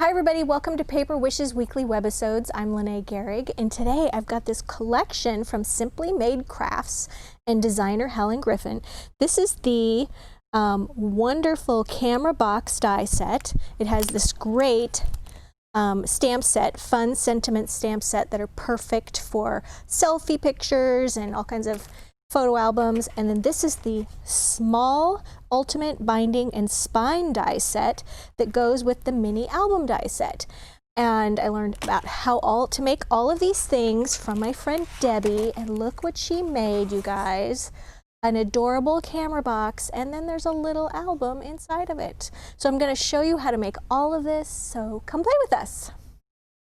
Hi everybody, welcome to Paper Wishes Weekly Webisodes. I'm Lene Gehrig, and today I've got this collection from Simply Made Crafts and designer Helen Griffin. This is the wonderful camera box die set. It has this great stamp set, fun sentiment stamp set that are perfect for selfie pictures and all kinds of photo albums. And then this is the small ultimate binding and spine die set that goes with the mini album die set. And I learned about how to make all of these things from my friend Debbie, and look what she made, you guys. An adorable camera box, and then there's a little album inside of it. So I'm going to show you how to make all of this, so come play with us.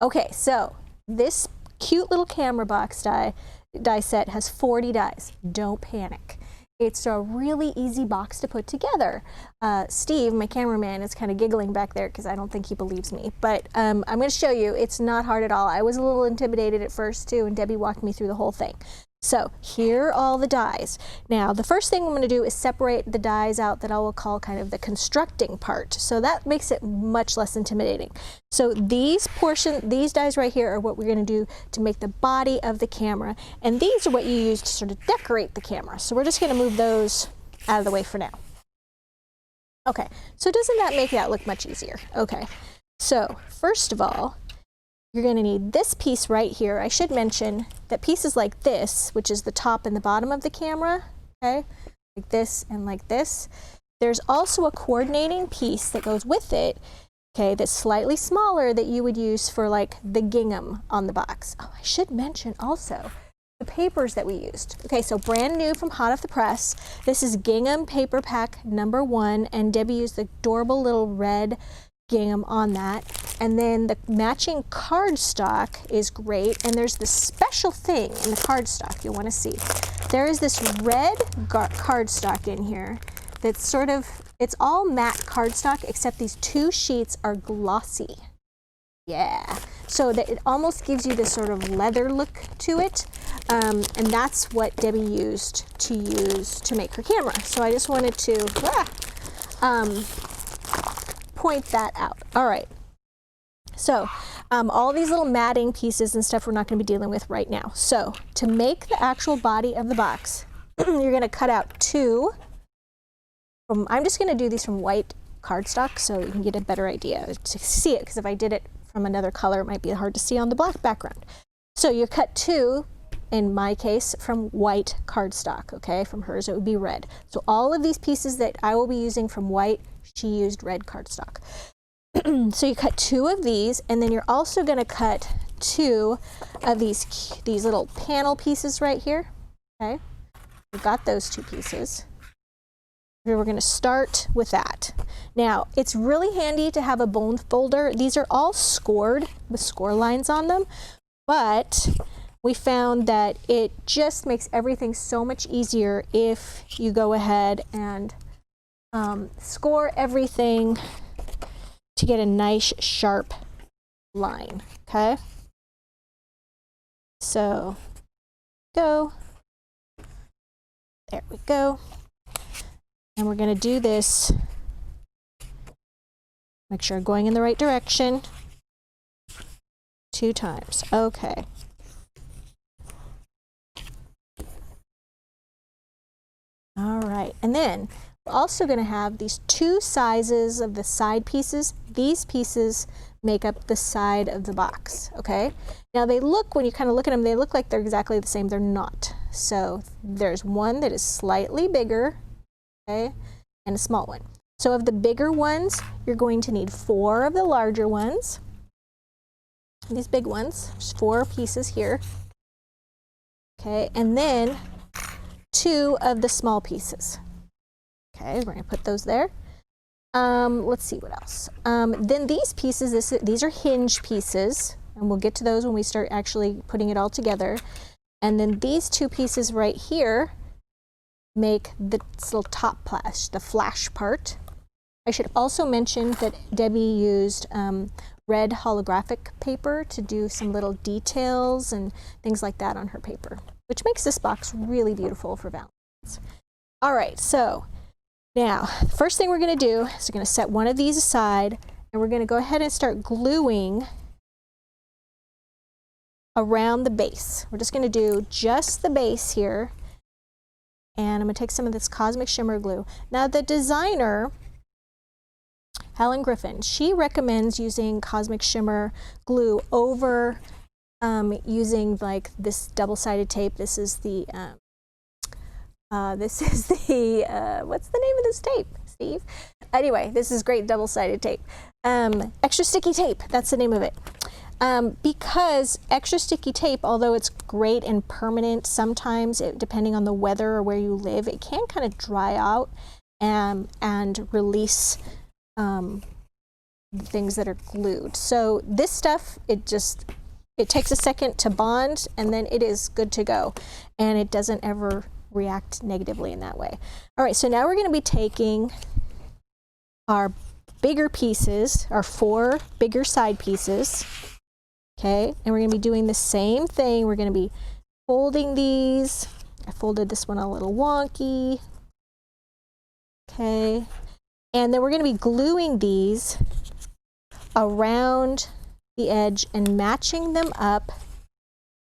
Okay, so this cute little camera box die set has 40 dies. Don't panic. It's a really easy box to put together. Steve, my cameraman, is kind of giggling back there because I don't think he believes me. But I'm going to show you. It's not hard at all. I was a little intimidated at first too, and Debbie walked me through the whole thing. So here are all the dies. Now the first thing I'm going to do is separate the dies out that I will call kind of the constructing part. So that makes it much less intimidating. So these dies right here are what we're going to do to make the body of the camera, and these are what you use to sort of decorate the camera. So we're just going to move those out of the way for now. Okay, so doesn't that make that look much easier? Okay, so first of all, you're going to need this piece right here. I should mention that pieces like this, which is the top and the bottom of the camera, okay, like this and like this, there's also a coordinating piece that goes with it, okay, that's slightly smaller that you would use for like the gingham on the box. Oh, I should mention also the papers that we used. Okay, so brand new from hot off the press. This is gingham paper pack #1, and Debbie used the adorable little red gingham on that. And then the matching cardstock is great, and there's this special thing in the cardstock you'll want to see. There is this red cardstock in here that's sort of, it's all matte cardstock except these two sheets are glossy. Yeah, so that it almost gives you this sort of leather look to it, and that's what Debbie used to make her camera. So I just wanted to point that out. All right. So all these little matting pieces and stuff we're not going to be dealing with right now. So to make the actual body of the box, you're going to cut out two. I'm just going to do these from white cardstock so you can get a better idea to see it, because if I did it from another color it might be hard to see on the black background. So you cut two, in my case, from white cardstock. Okay, from hers it would be red. So all of these pieces that I will be using from white, she used red cardstock. So you cut two of these, and then you're also going to cut two of these little panel pieces right here. Okay, we've got those two pieces. We're going to start with that. Now it's really handy to have a bone folder. These are all scored with score lines on them, but we found that it just makes everything so much easier if you go ahead and score everything to get a nice sharp line. Okay, so there we go, and we're going to do this, make sure I'm going in the right direction 2 times. Okay, all right, and then we're also going to have these 2 sizes of the side pieces. These pieces make up the side of the box, okay? Now they look, when you kind of look at them, they look like they're exactly the same. They're not. So there's one that is slightly bigger, okay, and a small one. So of the bigger ones, you're going to need 4 of the larger ones. These big ones, there's 4 pieces here, okay, and then 2 of the small pieces. Okay, we're going to put those there. Let's see what else. Then these pieces, these are hinge pieces, and we'll get to those when we start actually putting it all together. And then these 2 pieces right here make this little top flash, the flash part. I should also mention that Debbie used red holographic paper to do some little details and things like that on her paper, which makes this box really beautiful for Valentine's. All right, so now the first thing we're going to do is we're going to set one of these aside, and we're going to go ahead and start gluing around the base. We're just going to do just the base here, and I'm going to take some of this Cosmic Shimmer glue. Now the designer, Helen Griffin, she recommends using Cosmic Shimmer glue over using like this double-sided tape. This is the what's the name of this tape, Steve? Anyway, this is great double-sided tape. Extra sticky tape, that's the name of it. Because extra sticky tape, although it's great and permanent, sometimes depending on the weather or where you live, it can kind of dry out and release things that are glued. So this stuff, it takes a second to bond, and then it is good to go, and it doesn't ever react negatively in that way. All right, so now we're going to be taking our bigger pieces, our 4 bigger side pieces, okay, and we're going to be doing the same thing. We're going to be folding these. I folded this one a little wonky, okay, and then we're going to be gluing these around the edge and matching them up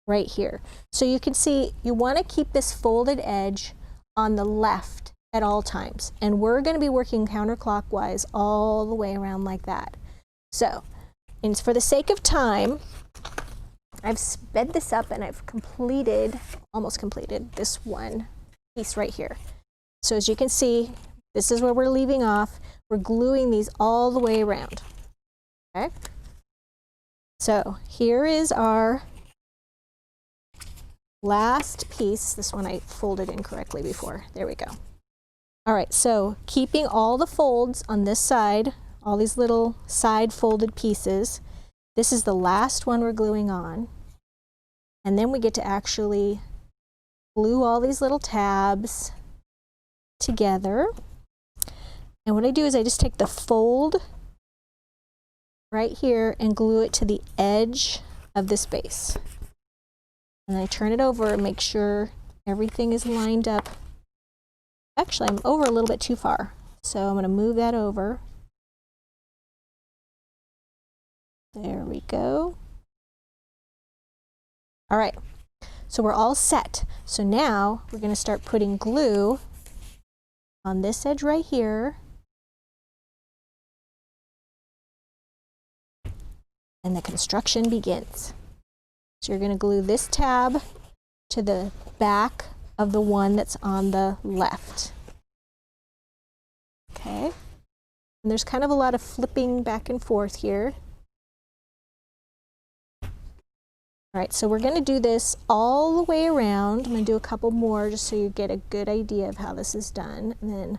right here. So you can see you want to keep this folded edge on the left at all times, and we're going to be working counterclockwise all the way around like that. So, and for the sake of time, I've sped this up and I've almost completed this one piece right here. So as you can see, this is where we're leaving off. We're gluing these all the way around. Okay? So here is our last piece. This one I folded incorrectly before. There we go. All right, so keeping all the folds on this side, all these little side folded pieces, this is the last one we're gluing on. And then we get to actually glue all these little tabs together. And what I do is I just take the fold right here and glue it to the edge of this base. And I turn it over and make sure everything is lined up. Actually, I'm over a little bit too far, so I'm going to move that over. There we go. All right, so we're all set. So now we're going to start putting glue on this edge right here. And the construction begins. So you're going to glue this tab to the back of the one that's on the left. Okay. And there's kind of a lot of flipping back and forth here. All right, so we're going to do this all the way around. I'm going to do a couple more just so you get a good idea of how this is done. And then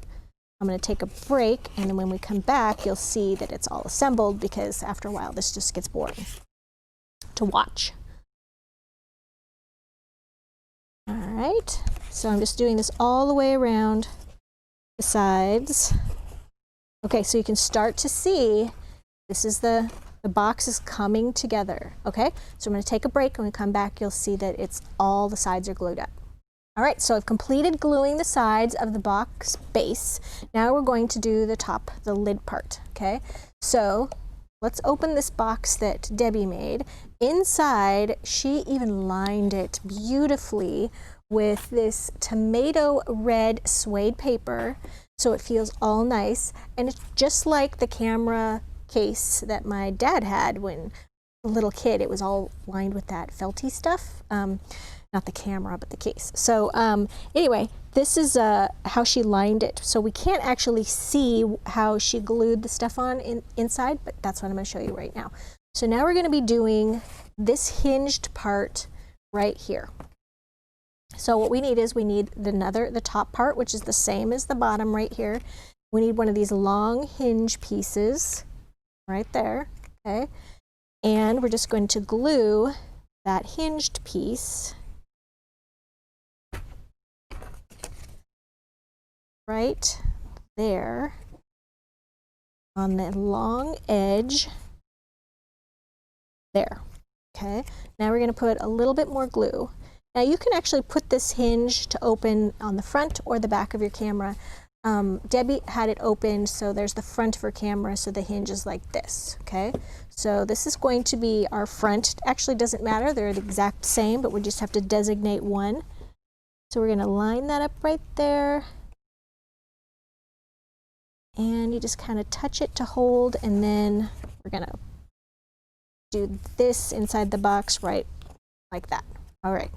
I'm going to take a break, and then when we come back, you'll see that it's all assembled, because after a while this just gets boring to watch. All right, so I'm just doing this all the way around the sides. Okay, so you can start to see this is the box is coming together. Okay, so I'm going to take a break, and when we come back, you'll see that it's all the sides are glued up. All right, so I've completed gluing the sides of the box base. Now we're going to do the top, the lid part, okay? So let's open this box that Debbie made. Inside, she even lined it beautifully with this tomato red suede paper, so it feels all nice. And it's just like the camera case that my dad had when a little kid. It was all lined with that felty stuff. Not the camera, but the case. So anyway, this is how she lined it. So we can't actually see how she glued the stuff on inside, but that's what I'm going to show you right now. So now we're going to be doing this hinged part right here. So what we need is we need the top part, which is the same as the bottom right here. We need one of these long hinge pieces right there, okay? And we're just going to glue that hinged piece right there on the long edge there. Okay, now we're going to put a little bit more glue. Now you can actually put this hinge to open on the front or the back of your camera. Debbie had it open, so there's the front of her camera, so the hinge is like this, okay? So this is going to be our front. Actually, doesn't matter, they're the exact same, but we just have to designate one. So we're gonna line that up right there. And you just kind of touch it to hold, and then we're gonna do this inside the box right like that. All right,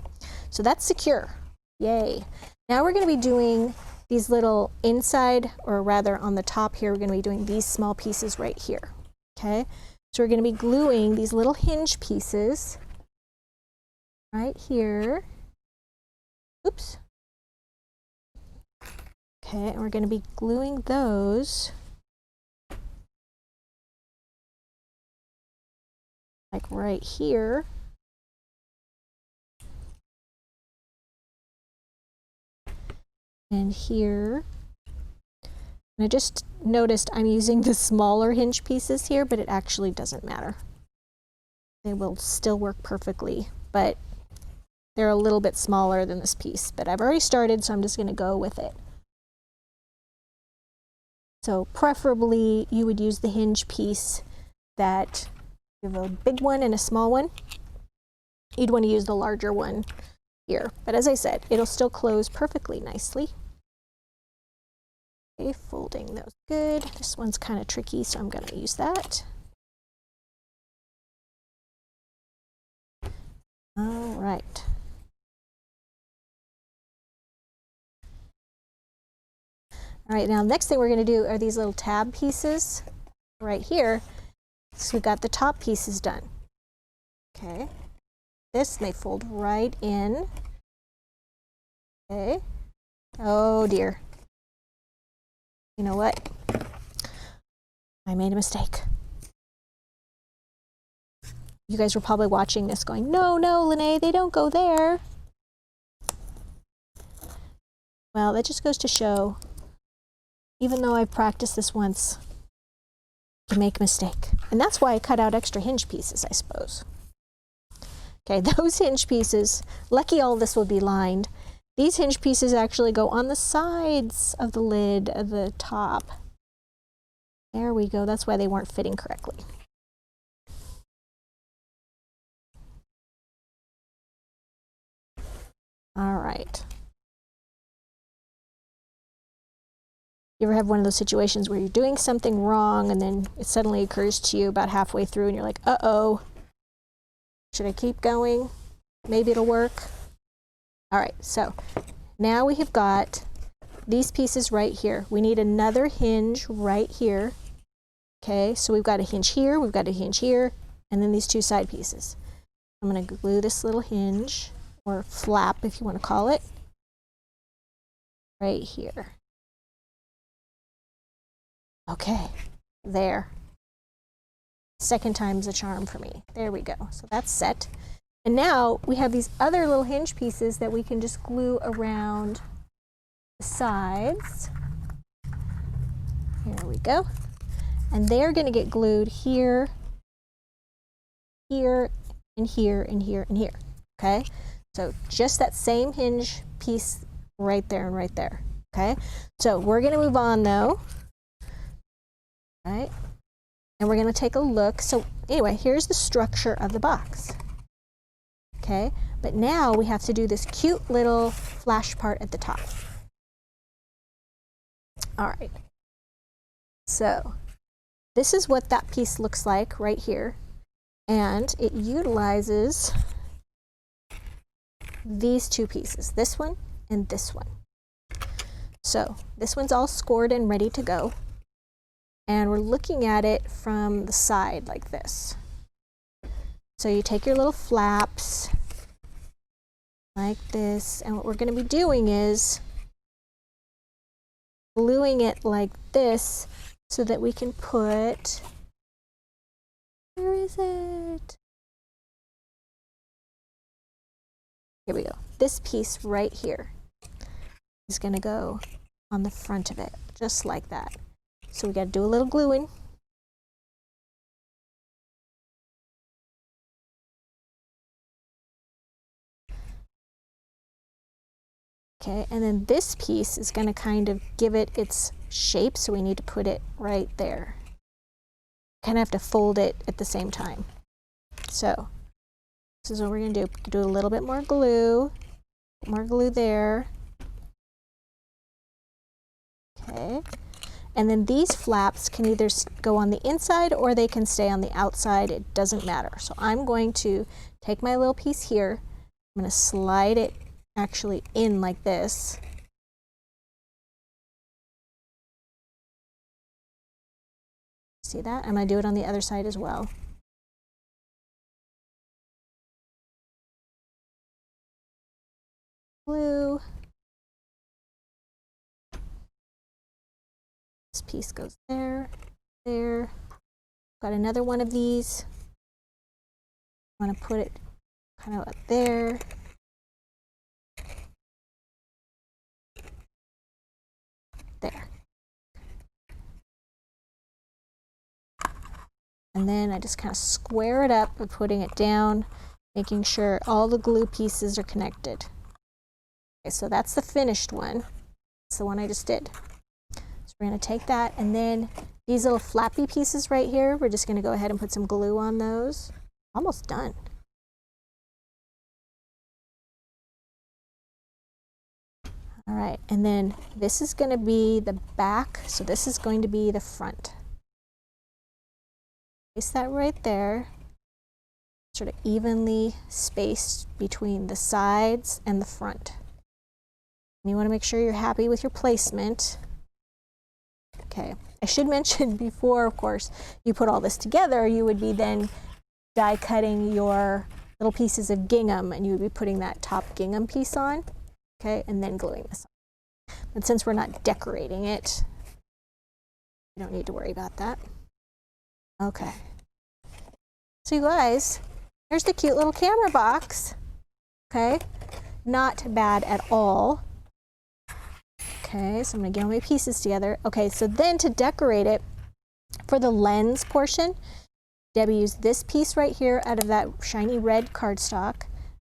so that's secure, yay. Now we're gonna be doing these little inside, or rather on the top here, we're going to be doing these small pieces right here, okay? So we're going to be gluing these little hinge pieces right here. Oops. Okay, and we're going to be gluing those like right here. And here. And I just noticed I'm using the smaller hinge pieces here, but it actually doesn't matter. They will still work perfectly, but they're a little bit smaller than this piece. But I've already started, so I'm just going to go with it. So preferably you would use the hinge piece that you have a big one and a small one. You'd want to use the larger one here. But as I said, it'll still close perfectly nicely. Okay, folding those good. This one's kind of tricky, so I'm going to use that. All right. All right, now next thing we're going to do are these little tab pieces right here. So we've got the top pieces done. Okay. This, they fold right in. Okay. Oh dear. You know what? I made a mistake. You guys were probably watching this going, no, no, Lene, they don't go there. Well, that just goes to show, even though I've practiced this once, you make a mistake. And that's why I cut out extra hinge pieces, I suppose. Okay, those hinge pieces, lucky all this will be lined. These hinge pieces actually go on the sides of the lid of the top. There we go, that's why they weren't fitting correctly. All right. You ever have one of those situations where you're doing something wrong and then it suddenly occurs to you about halfway through and you're like, uh-oh, should I keep going? Maybe it'll work. All right, so now we have got these pieces right here. We need another hinge right here. Okay, so we've got a hinge here, we've got a hinge here, and then these two side pieces. I'm going to glue this little hinge, or flap if you want to call it, right here. Okay, there. Second time's a charm for me. There we go. So that's set. And now we have these other little hinge pieces that we can just glue around the sides. Here we go. And they're going to get glued here, here, and here, and here, and here. Okay? So just that same hinge piece right there and right there. Okay? So we're going to move on though. Right? And we're going to take a look. So anyway, here's the structure of the box. Okay? But now we have to do this cute little flash part at the top. All right. So this is what that piece looks like right here. And it utilizes these two pieces, this one and this one. So this one's all scored and ready to go. And we're looking at it from the side like this. So you take your little flaps like this, and what we're going to be doing is gluing it like this so that we can put, where is it? Here we go. This piece right here is going to go on the front of it, just like that. So we got to do a little gluing. Okay, and then this piece is going to kind of give it its shape, so we need to put it right there. Kind of have to fold it at the same time. So this is what we're going to do. Do a little bit more glue there. Okay, and then these flaps can either go on the inside or they can stay on the outside. It doesn't matter. So I'm going to take my little piece here. I'm going to slide it actually in like this. See that? I'm going to do it on the other side as well. Glue. This piece goes there, there. Got another one of these. I want to put it kind of up there. There. And then I just kind of square it up by putting it down, making sure all the glue pieces are connected. Okay, so that's the finished one. It's the one I just did. So we're going to take that, and then these little flappy pieces right here, we're just going to go ahead and put some glue on those. Almost done. All right, and then this is going to be the back, so this is going to be the front. Place that right there, sort of evenly spaced between the sides and the front. And you want to make sure you're happy with your placement. Okay, I should mention before, of course, you put all this together, you would be then die cutting your little pieces of gingham, and you would be putting that top gingham piece on. Okay, and then gluing this on. But since we're not decorating it, you don't need to worry about that. Okay. So you guys, here's the cute little camera box. Okay, not bad at all. Okay, so I'm gonna get all my pieces together. Okay, so then to decorate it, for the lens portion, Debbie used this piece right here out of that shiny red cardstock.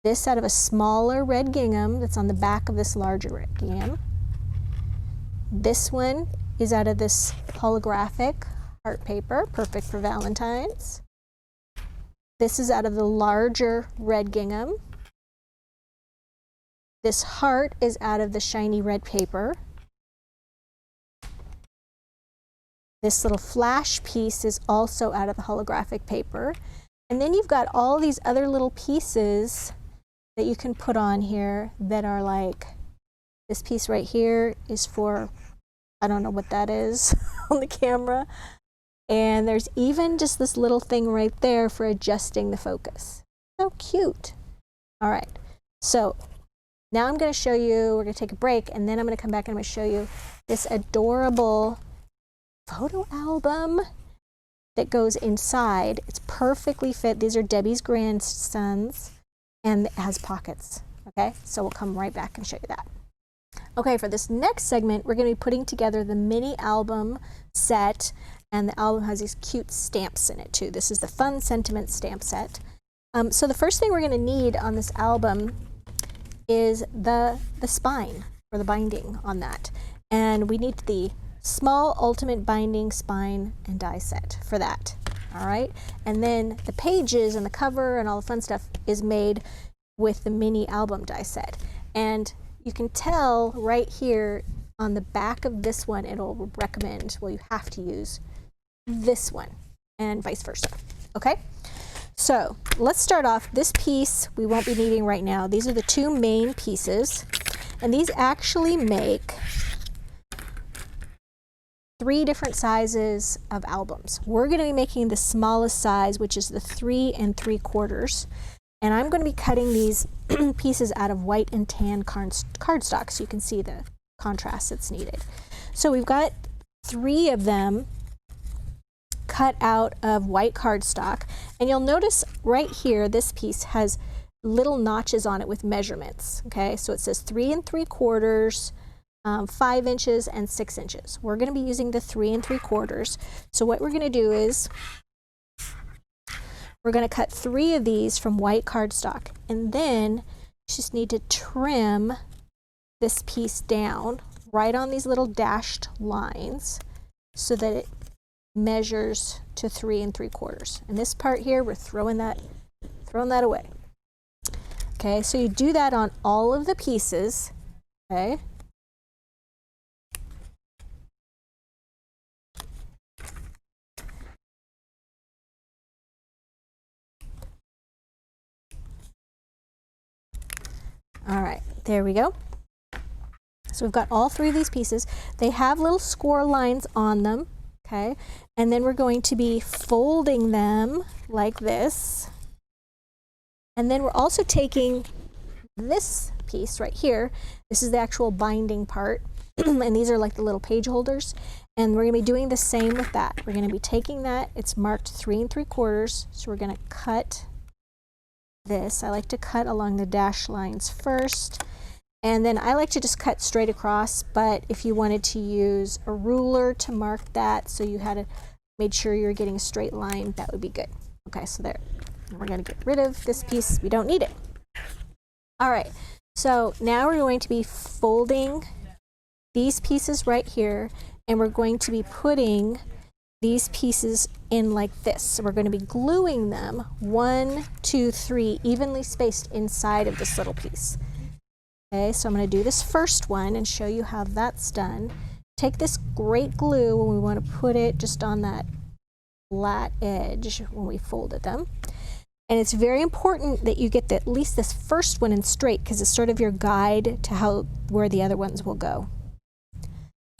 This out of a smaller red gingham that's on the back of this larger red gingham. This one is out of this holographic art paper, perfect for Valentine's. This is out of the larger red gingham. This heart is out of the shiny red paper. This little flash piece is also out of the holographic paper. And then you've got all these other little pieces that you can put on here that are like, this piece right here is for, I don't know what that is on the camera. And there's even just this little thing right there for adjusting the focus. So cute. All right, so now I'm going to show you, we're going to take a break, and then I'm going to come back and I'm going to show you this adorable photo album that goes inside. It's perfectly fit. These are Debbie's grandsons, and it has pockets. Okay, so we'll come right back and show you that. Okay, for this next segment, we're going to be putting together the mini album set, and the album has these cute stamps in it too. This is the Fun Sentiment stamp set. So the first thing we're going to need on this album is the spine, or the binding on that. And we need the small ultimate binding spine and die set for that. All right, and then the pages and the cover and all the fun stuff is made with the mini album die set. And you can tell right here on the back of this one, it'll recommend, well, you have to use this one and vice versa. Okay, so let's start off. This piece we won't be needing right now. These are the two main pieces, and these actually make 3 different sizes of albums. We're going to be making the smallest size, which is the 3 3/4, and I'm going to be cutting these pieces out of white and tan cardstock so you can see the contrast that's needed. So we've got 3 of them cut out of white cardstock, and you'll notice right here this piece has little notches on it with measurements. Okay, so it says 3 3/4, 5 inches and 6 inches. We're going to be using the 3 3/4. So what we're going to do is we're going to cut 3 of these from white cardstock, and then you just need to trim this piece down right on these little dashed lines so that it measures to 3 3/4. And this part here, we're throwing that away. Okay, so you do that on all of the pieces, okay? All right, there we go. So we've got all 3 of these pieces. They have little score lines on them, okay? And then we're going to be folding them like this. And then we're also taking this piece right here. This is the actual binding part. And these are like the little page holders. And we're gonna be doing the same with that. We're gonna be taking that, it's marked 3 3/4. So we're gonna cut this. I like to cut along the dash lines first, and then I like to just cut straight across, but if you wanted to use a ruler to mark that so you had to made sure you're getting a straight line, that would be good. Okay, so there. We're going to get rid of this piece. We don't need it. All right, so now we're going to be folding these pieces right here, and we're going to be putting these pieces in like this. So we're going to be gluing them 1, 2, 3 evenly spaced inside of this little piece. Okay, so I'm going to do this first one and show you how that's done. Take this great glue, and we want to put it just on that flat edge when we folded them. And it's very important that you get at least this first one in straight, because it's sort of your guide to where the other ones will go.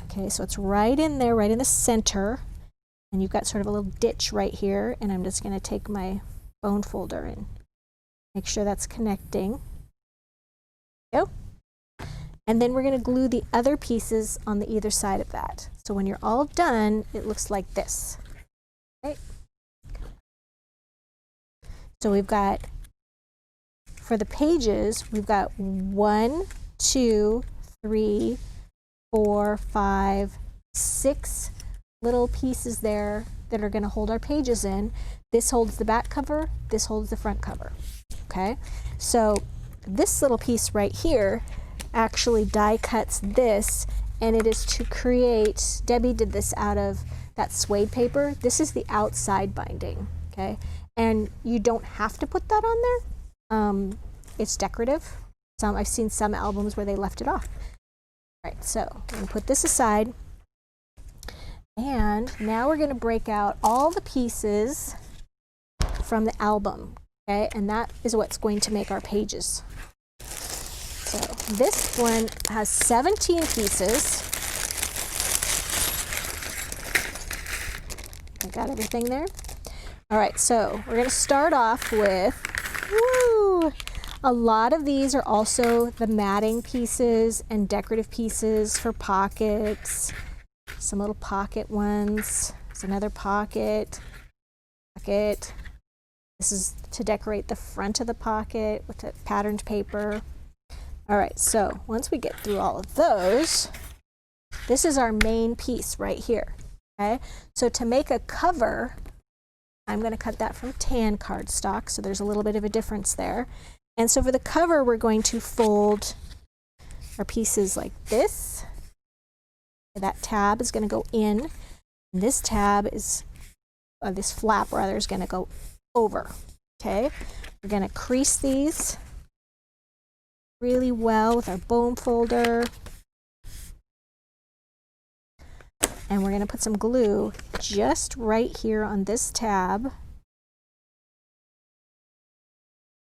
Okay, so it's right in there, right in the center. And you've got sort of a little ditch right here, and I'm just going to take my bone folder and make sure that's connecting. There we go. And then we're going to glue the other pieces on the either side of that. So when you're all done, it looks like this. Okay. So we've got, for the pages, we've got 1, 2, 3, 4, 5, 6 little pieces there that are going to hold our pages in. This holds the back cover, this holds the front cover. Okay, so this little piece right here actually die cuts this, and it is to create, Debbie did this out of that suede paper. This is the outside binding, okay? And you don't have to put that on there. It's decorative. I've seen some albums where they left it off. All right, so I'm going to put this aside. And now we're going to break out all the pieces from the album, okay? And that is what's going to make our pages. So this one has 17 pieces. I got everything there. All right, so we're going to start off with, a lot of these are also the matting pieces and decorative pieces for pockets. Some little pocket ones. There's another pocket. This is to decorate the front of the pocket with the patterned paper. All right, so once we get through all of those, this is our main piece right here. Okay, so to make a cover, I'm going to cut that from tan cardstock, so there's a little bit of a difference there. And so for the cover, we're going to fold our pieces like this. That tab is going to go in, and this tab is, this flap rather, is going to go over. Okay, we're going to crease these really well with our bone folder, and we're going to put some glue just right here on this tab.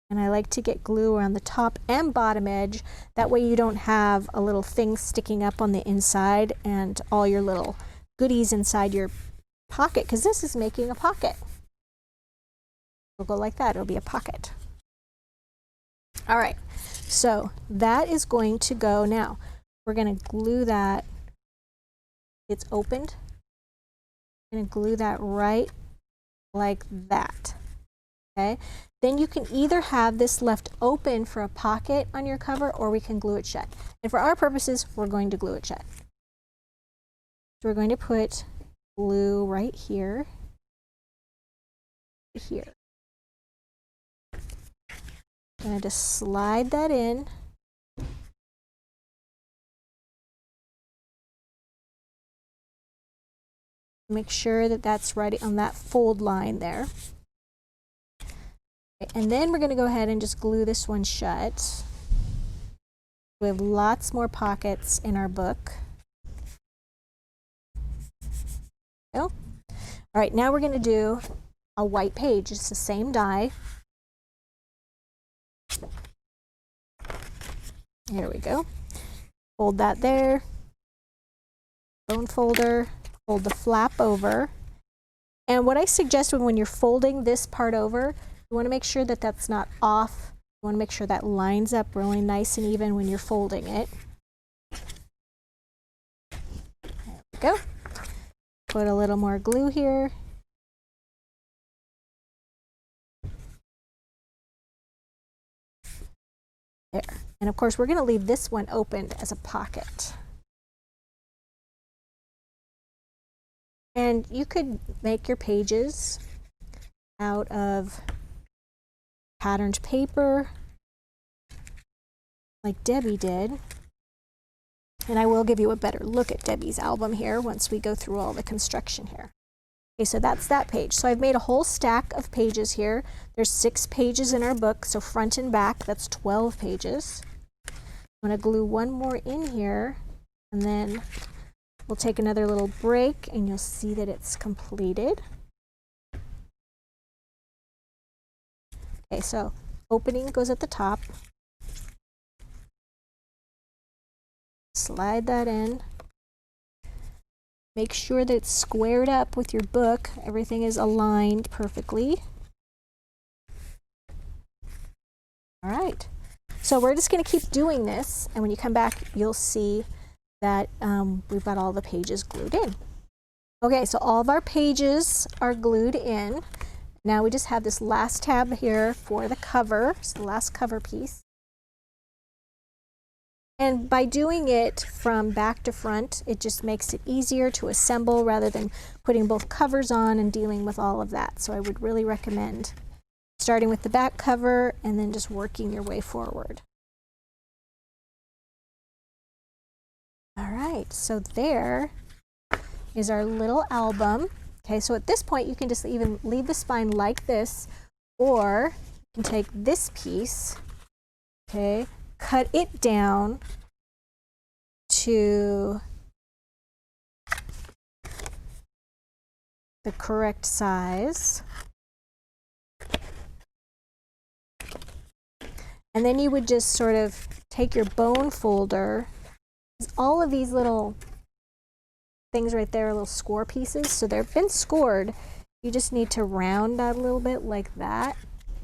And I like to get glue around the top and bottom edge. That way you don't have a little thing sticking up on the inside and all your little goodies inside your pocket, because this is making a pocket. It'll go like that. It'll be a pocket. All right, so that is going to go now. We're going to glue that. It's opened. I'm going to glue that right like that. Okay, then you can either have this left open for a pocket on your cover, or we can glue it shut. And for our purposes, we're going to glue it shut. So we're going to put glue right here, here. I'm going to just slide that in. Make sure that that's right on that fold line there. And then we're going to go ahead and just glue this one shut. We have lots more pockets in our book. All right, now we're going to do a white page. It's the same die. Here we go. Fold that there. Bone folder. Fold the flap over. And what I suggest when you're folding this part over, you want to make sure that that's not off. You want to make sure that lines up really nice and even when you're folding it. There we go. Put a little more glue here. There. And of course, we're going to leave this one opened as a pocket. And you could make your pages out of patterned paper like Debbie did. And I will give you a better look at Debbie's album here once we go through all the construction here. Okay, so that's that page. So I've made a whole stack of pages here. There's 6 pages in our book, so front and back, that's 12 pages. I'm going to glue one more in here, and then we'll take another little break, and you'll see that it's completed. Okay, so opening goes at the top. Slide that in. Make sure that it's squared up with your book. Everything is aligned perfectly. All right. So we're just going to keep doing this, and when you come back, you'll see that we've got all the pages glued in. Okay, so all of our pages are glued in. Now we just have this last tab here for the cover, so the last cover piece. And by doing it from back to front, it just makes it easier to assemble rather than putting both covers on and dealing with all of that. So I would really recommend starting with the back cover and then just working your way forward. All right, so there is our little album. Okay, so at this point you can just even leave the spine like this, or you can take this piece, okay, cut it down to the correct size. And then you would just sort of take your bone folder. All of these little things right there are little score pieces, so they've been scored. You just need to round that a little bit like that.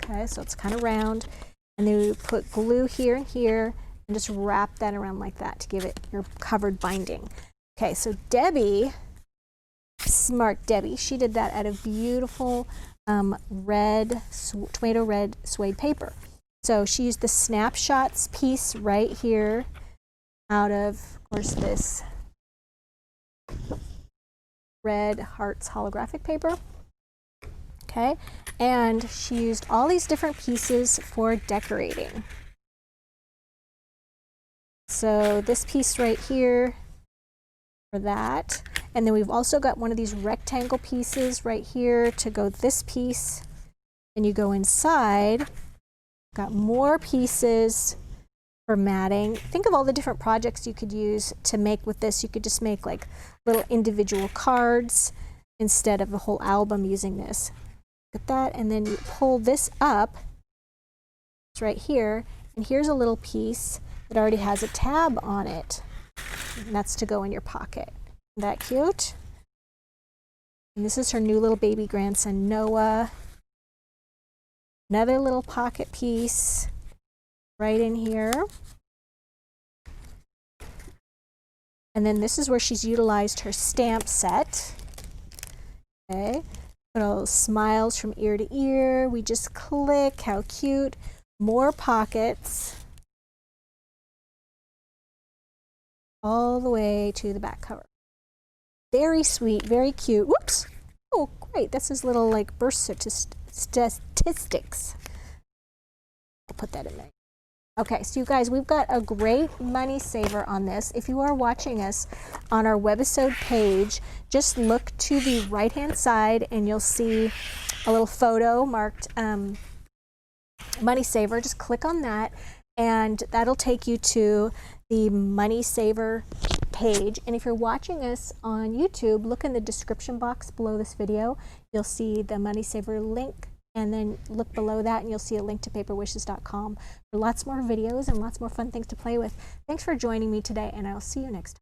Okay, so it's kind of round. And then you put glue here and here and just wrap that around like that to give it your covered binding. Okay, so Debbie, smart Debbie, she did that out of beautiful tomato red suede paper. So she used the snapshots piece right here out of course, this red hearts holographic paper. Okay, and she used all these different pieces for decorating. So this piece right here for that, and then we've also got one of these rectangle pieces right here to go this piece. Then you go inside, got more pieces for matting. Think of all the different projects you could use to make with this. You could just make like little individual cards instead of a whole album using this. Look at that, and then you pull this up. It's right here, and here's a little piece that already has a tab on it, and that's to go in your pocket. Isn't that cute? And this is her new little baby grandson, Noah. Another little pocket piece right in here. And then this is where she's utilized her stamp set. Okay. Little smiles from ear to ear. We just click. How cute. More pockets. All the way to the back cover. Very sweet, very cute. Whoops. Oh, great. That's his little like birth statistics. I'll put that in there. Okay, so you guys, we've got a great money saver on this. If you are watching us on our Webisode page, just look to the right-hand side and you'll see a little photo marked money saver. Just click on that and that'll take you to the money saver page. And if you're watching us on YouTube, look in the description box below this video. You'll see the money saver link, and then look below that and you'll see a link to paperwishes.com for lots more videos and lots more fun things to play with. Thanks for joining me today, and I'll see you next time.